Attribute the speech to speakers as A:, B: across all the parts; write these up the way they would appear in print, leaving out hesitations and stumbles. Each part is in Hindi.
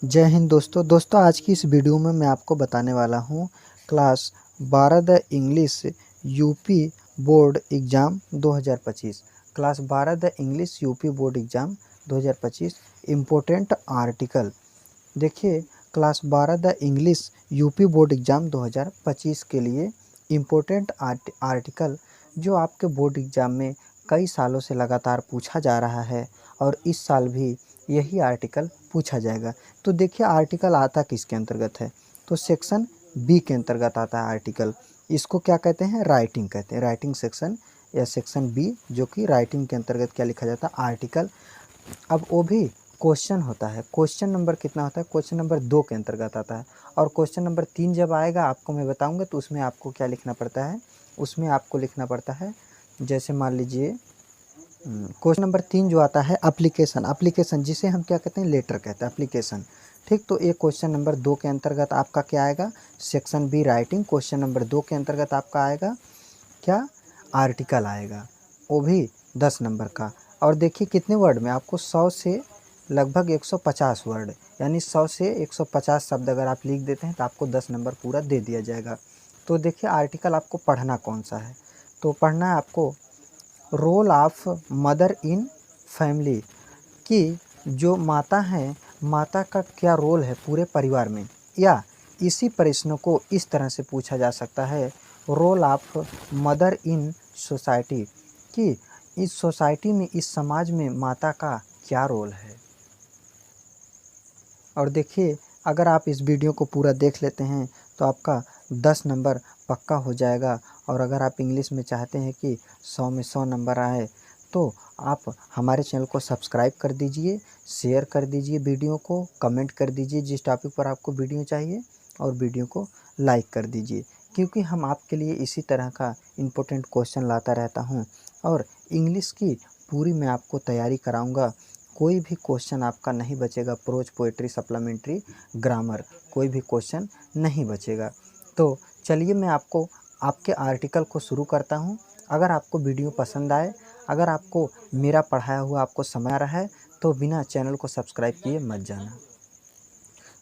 A: जय हिंद दोस्तों आज की इस वीडियो में मैं आपको बताने वाला हूँ class 12 the English UP board exam 2025। Class 12 the English UP board exam 2025 important article. देखिए, class 12 the English UP board exam 2025 के लिए इम्पोर्टेंट आर्टिकल जो आपके बोर्ड एग्ज़ाम में कई सालों से लगातार पूछा जा रहा है और इस साल भी यही आर्टिकल पूछा जाएगा। तो देखिए, आर्टिकल आता किसके अंतर्गत है, तो सेक्शन बी के अंतर्गत आता है आर्टिकल। इसको क्या कहते हैं, राइटिंग कहते हैं, राइटिंग सेक्शन या सेक्शन बी, जो कि राइटिंग के अंतर्गत क्या लिखा जाता है, आर्टिकल। अब वो भी क्वेश्चन होता है, क्वेश्चन नंबर कितना होता है, क्वेश्चन नंबर 2 के अंतर्गत आता है। और क्वेश्चन नंबर 3 जब आएगा आपको मैं बताऊंगा, तो उसमें आपको क्या लिखना पड़ता है, उसमें आपको लिखना पड़ता है, जैसे मान लीजिए क्वेश्चन नंबर 3 जो आता है एप्लीकेशन जिसे हम क्या कहते हैं, लेटर कहते हैं, एप्लीकेशन। ठीक, तो ये क्वेश्चन नंबर 2 के अंतर्गत आपका क्या आएगा, section be writing. Question number 2 के अंतर्गत आपका आएगा क्या, आर्टिकल आएगा, वो भी 10 नंबर का। और देखिए कितने वर्ड में, आपको 100 से लगभग 150 वर्ड, यानी 100 से 150 शब्द अगर आप लिख देते हैं तो आपको 10 नंबर पूरा दे दिया जाएगा। तो देखिए, आर्टिकल आपको पढ़ना कौन सा है, तो पढ़ना है आपको role of mother in family, कि जो माता हैं, माता का क्या रोल है पूरे परिवार में। या इसी प्रश्न को इस तरह से पूछा जा सकता है, role of mother in society, कि इस सोसाइटी में, इस समाज में माता का क्या रोल है। और देखिए, अगर आप इस वीडियो को पूरा देख लेते हैं तो आपका 10 नंबर पक्का हो जाएगा। और अगर आप इंग्लिश में चाहते हैं कि 100 में 100 नंबर आए, तो आप हमारे चैनल को सब्सक्राइब कर दीजिए, शेयर कर दीजिए वीडियो को, कमेंट कर दीजिए जिस टॉपिक पर आपको वीडियो चाहिए, और वीडियो को लाइक कर दीजिए, क्योंकि हम आपके लिए इसी तरह का इम्पोर्टेंट क्वेश्चन लाता रहता हूँ। और इंग्लिश की पूरी मैं आपको तैयारी कराऊँगा, कोई भी क्वेश्चन आपका नहीं बचेगा, प्रोज पोएट्री सप्लीमेंट्री ग्रामर कोई भी क्वेश्चन नहीं बचेगा। तो चलिए मैं आपको आपके आर्टिकल को शुरू करता हूँ। अगर आपको वीडियो पसंद आए, अगर आपको मेरा पढ़ाया हुआ आपको समझ आ रहा है, तो बिना चैनल को सब्सक्राइब किए मत जाना।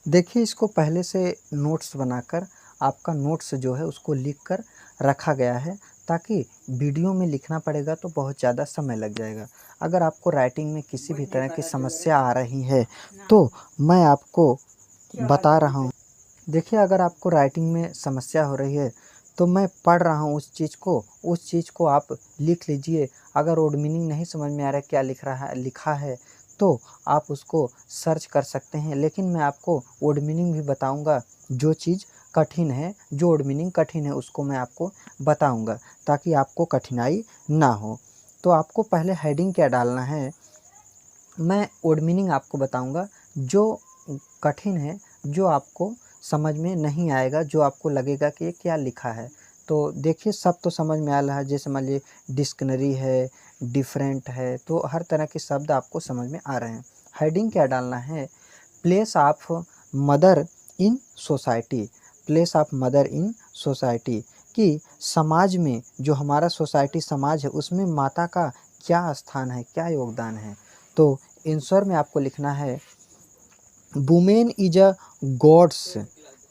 A: देखिए, इसको पहले से नोट्स बनाकर, आपका नोट्स जो है उसको लिख कर रखा गया है, ताकि वीडियो में लिखना पड़ेगा तो बहुत ज़्यादा समय लग जाएगा। अगर आपको राइटिंग में किसी भी तरह की समस्या आ रही है तो मैं आपको बता रहा हूँ। देखिए, अगर आपको राइटिंग में समस्या हो रही है तो मैं पढ़ रहा हूँ उस चीज़ को आप लिख लीजिए। अगर वर्ड मीनिंग नहीं समझ में आ रहा है क्या लिखा है, तो आप उसको सर्च कर सकते हैं। लेकिन मैं आपको वर्ड मीनिंग भी बताऊंगा, जो चीज़ कठिन है, जो वर्ड मीनिंग कठिन है उसको मैं आपको बताऊंगा, ताकि आपको कठिनाई ना हो। तो आपको पहले हेडिंग क्या डालना है, मैं वर्ड मीनिंग आपको बताऊंगा। जो कठिन है, जो आपको समझ में नहीं आएगा, जो आपको लगेगा कि ये क्या लिखा है, तो देखिए सब तो समझ में आ रहा है। जैसे मान लीजिए डिक्शनरी है, डिफरेंट है, तो हर तरह के शब्द आपको समझ में आ रहे हैं। हेडिंग क्या डालना है, place of mother in society, place of mother in society, कि समाज में, जो हमारा सोसाइटी समाज है, उसमें माता का क्या स्थान है, क्या योगदान है। तो आंसर में आपको लिखना है, वुमेन इज अ गॉड्स,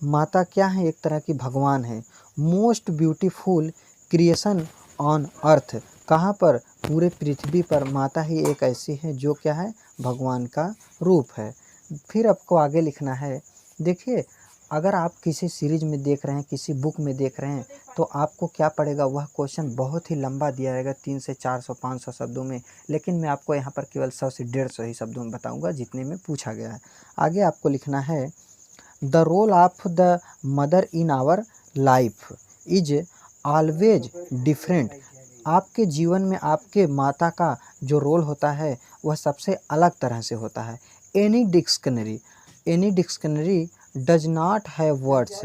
A: माता क्या है, एक तरह की भगवान है। Most beautiful creation on earth, कहाँ पर, पूरे पृथ्वी पर माता ही एक ऐसी है जो क्या है, भगवान का रूप है। फिर आपको आगे लिखना है, देखिए अगर आप किसी सीरीज में देख रहे हैं, किसी बुक में देख रहे हैं, तो आपको क्या पड़ेगा, वह क्वेश्चन बहुत ही लंबा दिया रहेगा, 3 से 400 500 शब्दों में। लेकिन मैं आपको यहाँ पर केवल 100 से 150 ही शब्दों में बताऊँगा, जितने में पूछा गया है। आगे आपको लिखना है, the role of the mother in our life is always different, आपके जीवन में आपके माता का जो रोल होता है वह सबसे अलग तरह से होता है। Any dictionary does not have words,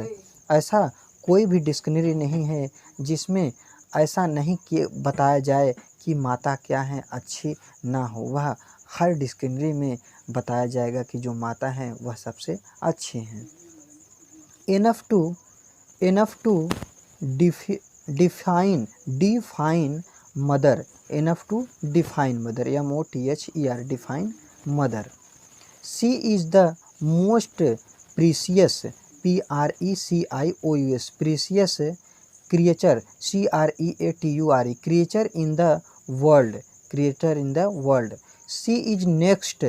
A: ऐसा कोई भी डिक्शनरी नहीं है जिसमें ऐसा नहीं कि बताया जाए कि माता क्या है, अच्छी ना हो। वह हर डिक्शनरी में बताया जाएगा कि जो माता हैं वह सबसे अच्छी हैं। Enough to define mother, enough to define mother, MOTHER, define mother. She is the most precious PRECIOUS precious creature CREATURE creature in the world creator in the world. She is next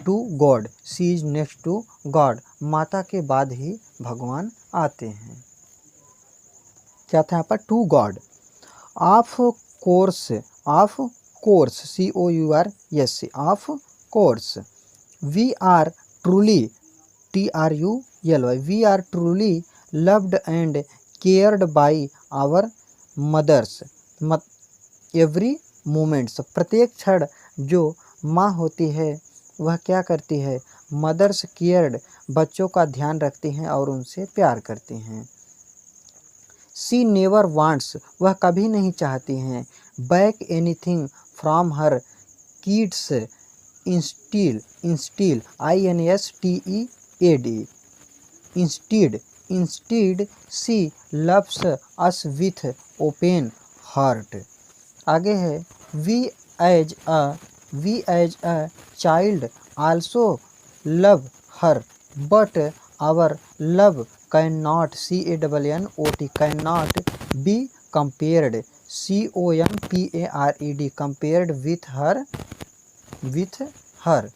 A: to God she is next to God माता के बाद ही भगवान आते हैं। क्या था यहाँ पर? To God. Of course COURS of course. We are truly TRULY we are truly loved and cared by our mothers every moments प्रत्येक क्षण जो माँ होती है वह क्या करती है? मदर्स केयर्ड बच्चों का ध्यान रखती हैं और उनसे प्यार करती हैं। शी नेवर वांट्स वह कभी नहीं चाहती हैं। Back anything from her kids instead INSTEAD instead she loves us with open heart. आगे है we as a child also love her but our love can not CANNOT cannot be compared COMPARED compared with her.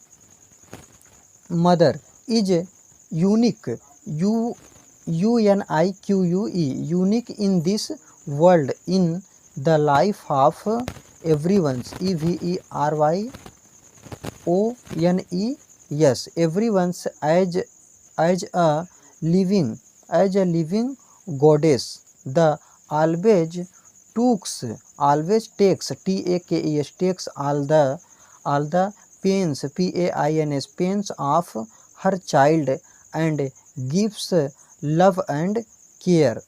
A: Mother is unique UNIQUE unique in this world in the life of everyone's EVERYONES everyone's as a living goddess the always takes TAKES takes all the pains pains of her child and gives love and care।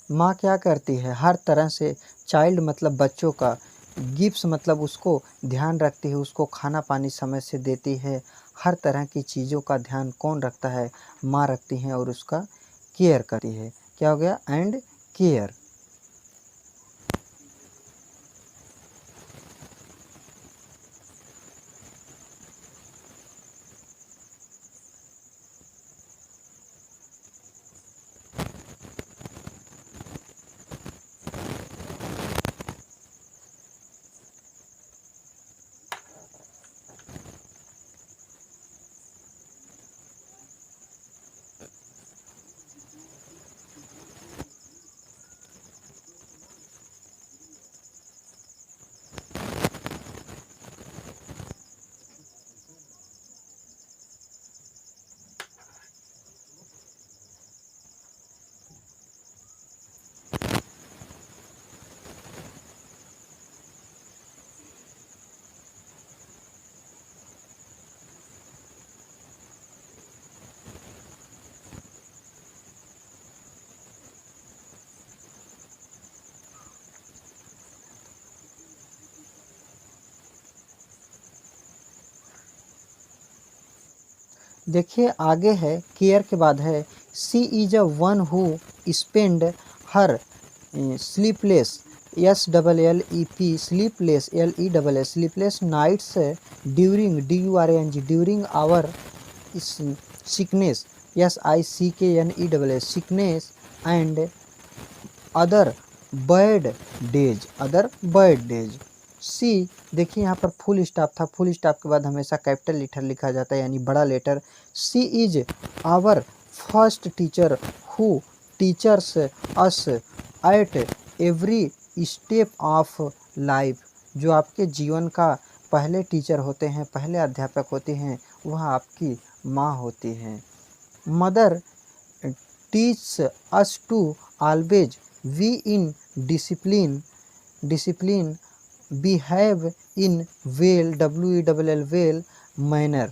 A: माँ क्या करती है? हर तरह से चाइल्ड मतलब बच्चों का, गिफ्ट्स मतलब उसको ध्यान रखती है, उसको खाना पानी समय से देती है। हर तरह की चीज़ों का ध्यान कौन रखता है? माँ रखती हैं और उसका केयर करती है। क्या हो गया? And care. देखिए आगे है केयर के बाद है she is a one who spend her sleepless SLLEP sleepless LESS sleepless nights during during our sickness SICKNESS sickness and other bad days. See देखिए यहाँ पर फुल स्टॉप था, फुल स्टॉप के बाद हमेशा कैपिटल लेटर लिखा जाता है यानी बड़ा letter. She is our first teacher who teaches us at every step of life जो आपके जीवन का पहले टीचर होते हैं, पहले अध्यापक होते हैं, वह आपकी माँ होती हैं। Mother teach us to always be in discipline behave in well manner.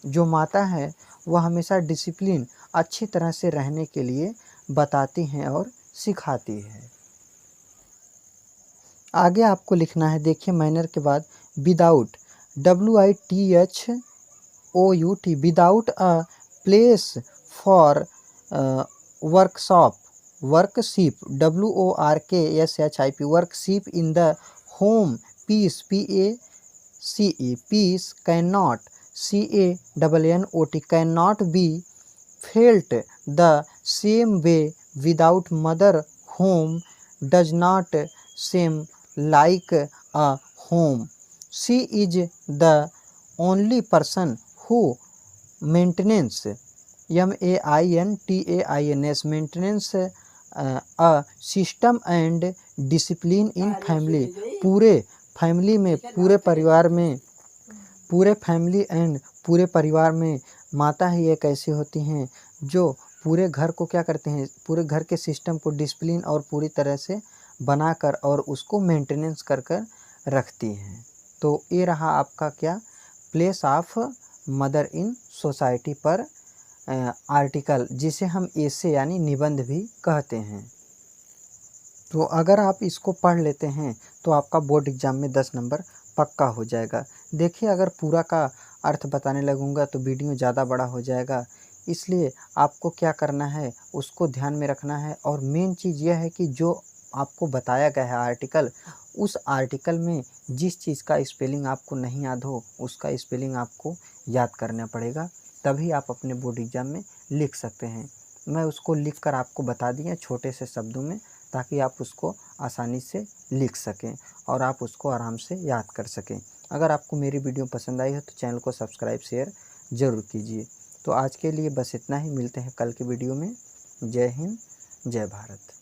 A: जो माता है वह हमेशा डिसिप्लिन अच्छी तरह से रहने के लिए बताती हैं और सिखाती है। आगे आपको लिखना है, देखिए मैनर के बाद without WITHOUT without a place for worship WORKSHIP worship in the home peace PACE peace can not CANNOT cannot be felt the same way without mother. Home does not seem like a home. She is the only person who maintenance maintenance a system and discipline in family. पूरे फैमिली में पूरे परिवार में पूरे फैमिली एंड पूरे परिवार में माता ही एक ऐसी होती हैं जो पूरे घर को क्या करते हैं, पूरे घर के सिस्टम को डिसिप्लिन और पूरी तरह से बनाकर और उसको मेंटेनेंस कर कर रखती हैं। तो ये रहा आपका क्या place of mother in society पर आर्टिकल, जिसे हम एसे यानी निबंध भी कहते हैं। तो अगर आप इसको पढ़ लेते हैं तो आपका बोर्ड एग्ज़ाम में 10 नंबर पक्का हो जाएगा। देखिए, अगर पूरा का अर्थ बताने लगूँगा तो वीडियो ज़्यादा बड़ा हो जाएगा, इसलिए आपको क्या करना है उसको ध्यान में रखना है। और मेन चीज़ यह है कि जो आपको बताया गया है आर्टिकल, उस आर्टिकल में जिस चीज़ का स्पेलिंग आपको नहीं याद हो उसका स्पेलिंग आपको याद करना पड़ेगा, तभी आप अपने बोर्ड एग्ज़ाम में लिख सकते हैं। मैं उसको लिख कर आपको बता दिया छोटे से शब्दों में, ताकि आप उसको आसानी से लिख सकें और आप उसको आराम से याद कर सकें। अगर आपको मेरी वीडियो पसंद आई हो तो चैनल को सब्सक्राइब शेयर ज़रूर कीजिए। तो आज के लिए बस इतना ही, मिलते हैं कल की वीडियो में। जय हिंद, जय भारत।